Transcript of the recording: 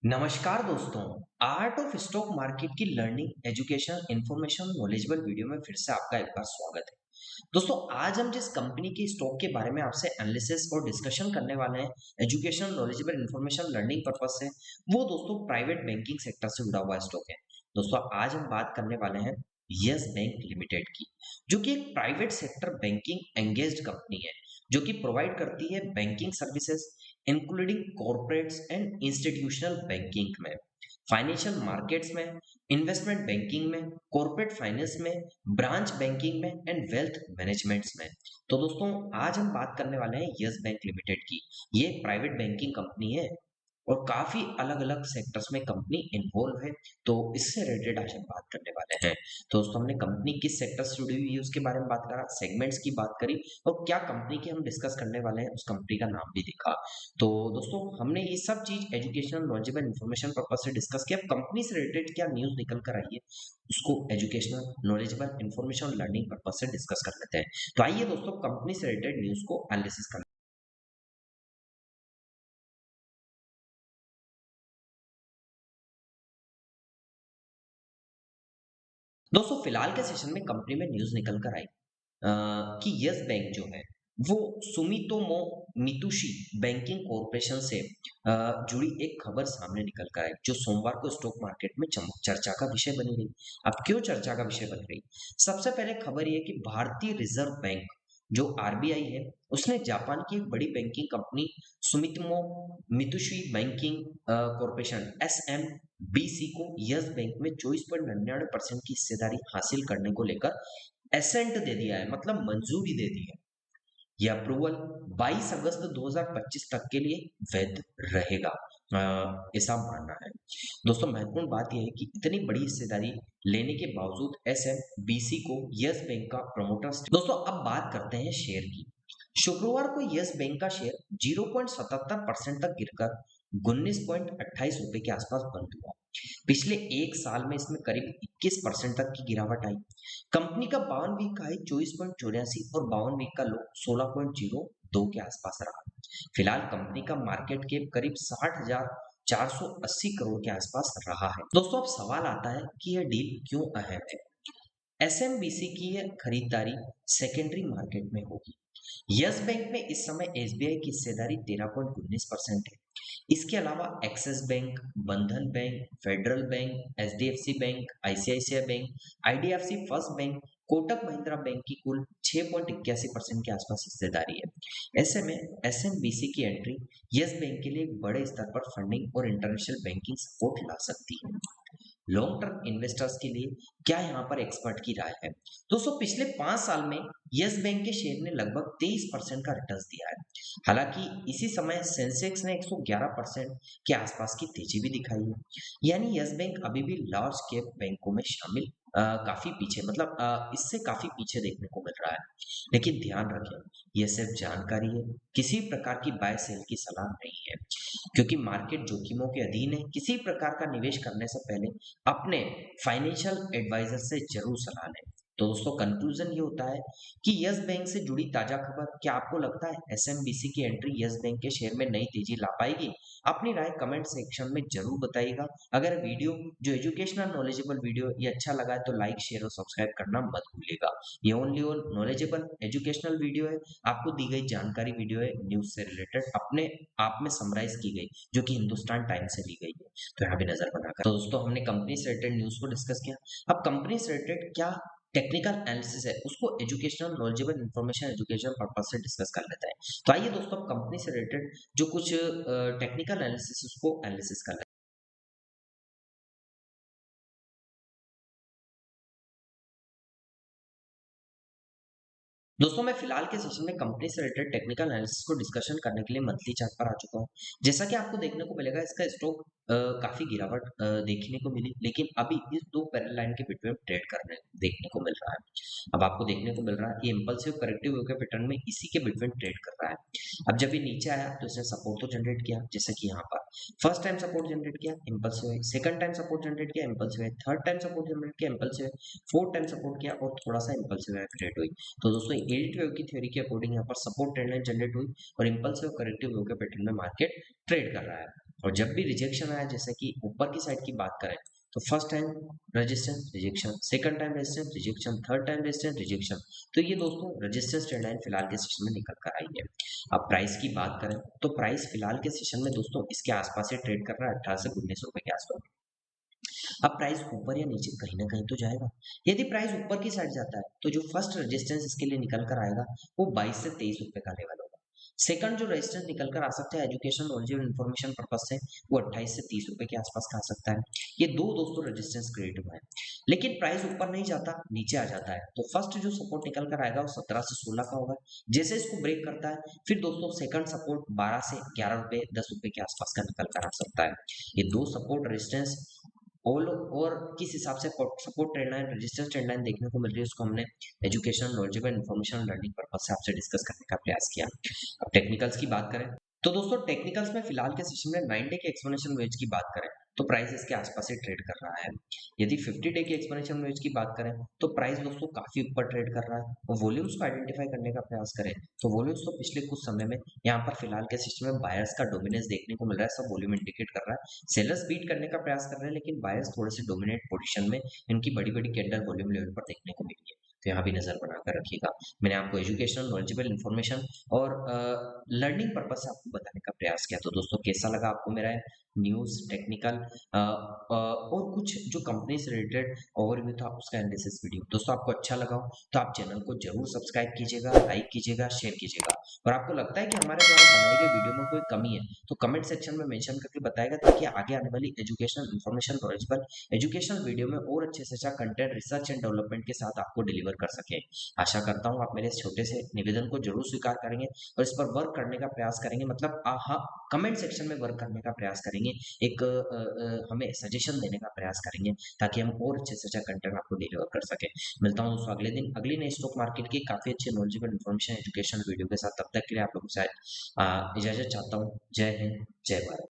नमस्कार दोस्तों। Art of stock market की learning education information knowledgeable video में फिर से आपका एक बार स्वागत है। दोस्तों, आज हम जिस कंपनी के स्टॉक के बारे में आपसे एनालिसिस और डिस्कशन करने वाले हैं education knowledgeable information learning purpose से, वो दोस्तों प्राइवेट बैंकिंग सेक्टर से जुड़ा हुआ स्टॉक है। दोस्तों, आज हम बात करने वाले हैं यस बैंक लिमिटेड की, जो कि एक private sector banking engaged company है, जो कि प्रोवाइड करती है banking services including corporates and institutional banking में, फाइनेंशियल मार्केट्स में, इन्वेस्टमेंट बैंकिंग में, कॉर्पोरेट फाइनेंस में, ब्रांच बैंकिंग में एंड वेल्थ मैनेजमेंट्स में। तो दोस्तों, आज हम बात करने वाले हैं यस बैंक लिमिटेड की। ये एक प्राइवेट बैंकिंग कंपनी है और काफी अलग अलग सेक्टर्स में कंपनी इन्वॉल्व है। तो इससे रिलेटेड आज हम बात करने वाले हैं। तो दोस्तों, हमने कंपनी किस सेक्टर से जुड़ी हुई है उसके बारे में बात करा, सेगमेंट्स की बात करी और क्या कंपनी की हम डिस्कस करने वाले हैं उस कंपनी का नाम भी दिखा। तो दोस्तों, हमने ये सब चीज एजुकेशनल नॉलेजेबल इन्फॉर्मेशन पर्पज से डिस्कस किया। कंपनी से रिलेटेड क्या न्यूज निकल कर आई है उसको educational knowledgeable information learning purpose से डिस्कस कर लेते हैं। तो आइए दोस्तों, कंपनी से रिलेटेड न्यूज को एनालिसिस कर। दोस्तों, फिलहाल के सेशन में कंपनी में न्यूज निकल कर आई कि यस बैंक जो है वो सुमितोमो मितुशी बैंकिंग कॉरपोरेशन से जुड़ी एक खबर सामने निकल कर आई, जो सोमवार को स्टॉक मार्केट में चर्चा का विषय बनी रही। अब क्यों चर्चा का विषय बन रही? सबसे पहले खबर ये कि भारतीय रिजर्व बैंक जो आरबीआई है, उसने जापान की एक बड़ी banking company Sumitomo Mitsui Banking Corporation SMBC को यस बैंक में 24.99% की हिस्सेदारी हासिल करने को लेकर एसेंट दे दिया है, मतलब मंजूरी दे दी है। यह अप्रूवल 22 अगस्त 2025 तक के लिए वैध रहेगा, ऐसा मानना है। दोस्तों, महत्वपूर्ण बात यह है कि इतनी बड़ी हिस्सेदारी लेने के बावजूद एसएमबीसी को यस बैंक का प्रमोटर। दोस्तों, अब बात करते हैं शेयर की। शुक्रवार को यस बैंक का शेयर 0.77% तक गिरकर 19.28 रुपए के आसपास बंद हुआ। पिछले एक साल में इसमें करीब 21% तक की गिरावट आई। कंपनी का 52 वीक का हाई 24.84 और 52 वीक का लो 16.02 के आसपास रहा। फिलहाल कंपनी का मार्केट कैप करीब 60,480 करोड़ के आसपास रहा है। दोस्तों, अब सवाल आता है कि यह डील क्यों अहम है। एसएमबीसी की यह खरीदारी सेकेंडरी मार्केट में होगी। यस बैंक में इस समय एसबीआई की हिस्सेदारी 13.19% है। इसके अलावा एक्सिस बैंक, बंधन bank, federal bank, HDFC bank, ICICI bank, IDFC first bank, Kotak Mahindra bank की कुल 6.81% के आसपास हिस्सेदारी है। ऐसे में एसएमबीसी की एंट्री यस बैंक के लिए एक बड़े स्तर पर फंडिंग और इंटरनेशनल बैंकिंग सपोर्ट ला सकती है। लॉन्ग टर्म इन्वेस्टर्स के लिए क्या यहाँ पर एक्सपर्ट की राय है? दोस्तों, पिछले 5 साल में यस बैंक के शेयर ने लगभग 23% का रिटर्न दिया है। हालांकि इसी समय सेंसेक्स ने 111% के आसपास की तेजी भी दिखाई है। यानी यस बैंक अभी भी लार्ज कैप बैंकों में शामिल काफी पीछे, मतलब इससे काफी पीछे देखने को मिल रहा है। लेकिन ध्यान रखें, यह सिर्फ जानकारी है, किसी प्रकार की बाय सेल की सलाह नहीं है, क्योंकि मार्केट जोखिमों के अधीन है। किसी प्रकार का निवेश करने से पहले अपने फाइनेंशियल एडवाइजर से जरूर सलाह लें। तो दोस्तों, कंक्लूजन ये होता है कि यस बैंक से जुड़ी ताजा खबर, क्या आपको लगता है एसएमबीसी की एंट्री यस बैंक के शेयर में नई तेजी ला पाएगी? अपनी राय कमेंट सेक्शन में जरूर बताइएगा। अगर वीडियो जो एजुकेशनल नॉलेजेबल वीडियो ये अच्छा लगा है तो लाइक शेयर और सब्सक्राइब करना मत भूलिएगा। ये ओनली और नॉलेजेबल एजुकेशनल वीडियो है, आपको दी गई जानकारी वीडियो है, न्यूज से रिलेटेड अपने आप में समराइज की गई, जो कि हिंदुस्तान टाइम्स से ली गई है। तो यहाँ भी नजर बनाकर, तो दोस्तों, हमने कंपनी से रिलेटेड न्यूज को डिस्कस किया। अब कंपनी से रिलेटेड क्या टेक्निकल एनालिसिस है उसको educational knowledgeable information education purpose से डिस्कस कर लेते हैं। तो आइए दोस्तों, कंपनी से रिलेटेड जो कुछ टेक्निकल एनालिसिस उसको एनालिसिस कर लेते हैं। दोस्तों, मैं फिलहाल के सेशन में कंपनी से रिलेटेड टेक्निकल एनालिसिस को डिस्कशन करने के लिए मंथली चार्ट पर आ चुका हूँ। जैसा कि आपको देखने को मिलेगा, इसका स्टॉक काफी गिरावट देखने को मिली, लेकिन अभी इस दो पैरेलल लाइन के बिटवीन ट्रेड करने देखने को मिल रहा है। अब आपको देखने को मिल रहा है कि इम्पल्सिव करेक्टिव के पैटर्न में इसी के बिटवीन ट्रेड कर रहा है। अब जब ये नीचे आया तो इसने सपोर्ट तो जनरेट किया, जैसे कि यहाँ पर फर्स्ट टाइम सपोर्ट जनरेट किया, इम्पल्सिव है, सेकंड टाइम सपोर्ट जनरेट किया, इम्पल्सिव है, थर्ड टाइम सपोर्ट जनरेट किया, इम्पल्सिव है, फोर्थ टाइम सपोर्ट किया और थोड़ा सा इम्पल्सिव है क्रिएट हुई। तो दोस्तों, यील्ड वेव की थ्योरी के अकॉर्डिंग यहाँ पर सपोर्ट ट्रेंड लाइन जनरेट हुई और इंपल्सिव करेक्टिव वेव के पैटर्न में मार्केट ट्रेड कर रहा है। और जब भी रिजेक्शन आया, जैसे कि ऊपर की साइड की बात करें, तो first time resistance rejection, second time resistance rejection, third time resistance rejection, तो ये दोस्तों रेजिस्टेंस ट्रेंड लाइन फिलहाल के सेशन में निकल कर आई है। अब प्राइस की बात करें तो प्राइस फिलहाल के सेशन में दोस्तों इसके आसपास से ट्रेड कर रहा है 18 से 19 रुपए के आसपास। अब प्राइस ऊपर या नीचे कहीं ना कहीं तो जाएगा। यदि प्राइस ऊपर की साइड जाता है तो जो फर्स्ट रेजिस्टेंस इसके लिए निकल कर आएगा वो 22 से 23 रुपए का लेवल होगा। सेकंड जो रेजिस्टेंस निकल कर आ सकता है एजुकेशन नॉलेज और इन्फॉर्मेशन पर्पज से, वो 28 से 30 रुपए के आसपास का आ सकता है। ये दो दोस्तों रेजिस्टेंस क्रिएट हुआ है। लेकिन प्राइस ऊपर नहीं जाता, नीचे आ जाता है, तो फर्स्ट जो सपोर्ट निकल कर आएगा वो 17 से 16 का होगा। जैसे इसको ब्रेक करता है फिर दोस्तों सेकंड सपोर्ट 12 से 11 रुपए 10 रुपए के आसपास का निकल कर आ सकता है। ये दो सपोर्ट रेजिस्टेंस और किस हिसाब से support trend line resistance trend line देखने को मिल रही है, उसको हमने education knowledgeable information learning purpose से आपसे डिस्कस करने का प्रयास किया। अब टेक्निकल्स की बात करें तो दोस्तों टेक्निकल्स में फिलहाल के सेशन में 9 डे के एक्सपोनेंशियल वेज की बात करें तो प्राइस इसके आसपास से ट्रेड कर रहा है। यदि 50 डे के एक्सपोनेंशियल वेज की बात करें तो प्राइस दोस्तों काफी ऊपर ट्रेड कर रहा है। और वॉल्यूम्स को आइडेंटिफाई करने का प्रयास करें तो वॉल्यूम्स तो पिछले कुछ समय में यहाँ पर फिलहाल के सिस्टम में बायर्स का डोमिनेंस देखने को मिल रहा है, सब वॉल्यूम इंडिकेट कर रहा है। सेलर्स बीट करने का प्रयास कर रहे हैं लेकिन बायर्स थोड़े से डोमिनेट पोजीशन में इनकी बड़ी बड़ी कैंडल वॉल्यूम लेवल पर देखने को मिली है, तो यहाँ भी नजर बनाकर रखिएगा। मैंने आपको एजुकेशनल नॉलेजेबल इन्फॉर्मेशन और लर्निंग पर्पज से आपको बताने का प्रयास किया। तो दोस्तों कैसा लगा आपको मेरा न्यूज टेक्निकल और कुछ जो कंपनी से रिलेटेड ओवरव्यू था उसका एनालिसिस वीडियो? दोस्तों आपको अच्छा लगा हो तो आप चैनल को जरूर सब्सक्राइब कीजिएगा, लाइक कीजिएगा, शेयर कीजिएगा। और आपको लगता है कि हमारे द्वारा बनाई गई वीडियो में कोई कमी है तो कमेंट सेक्शन में मेंशन करके बताएगा, ताकि आगे आने वाली educational information knowledgeable educational video में और अच्छे से अच्छा कंटेंट रिसर्च एंड डेवलपमेंट के साथ आपको डिलीवर कर सके। आशा करता हूँ आप मेरे इस छोटे से निवेदन को जरूर स्वीकार करेंगे और इस पर वर्क करने का प्रयास करेंगे, मतलब हाँ, कमेंट सेक्शन में वर्क करने का प्रयास करेंगे, एक हमें सजेशन देने का प्रयास करेंगे ताकि हम और अच्छे से अच्छा कंटेंट आपको डिलीवर कर सके। मिलता हूँ दोस्तों अगले दिन अगली नई स्टॉक मार्केट की काफी अच्छी नॉलेजेबल इन्फॉर्मेशन एजुकेशन वीडियो के साथ। तब तक के लिए आप लोगों से इजाजत चाहता हूँ। जय हिंद, जय भारत।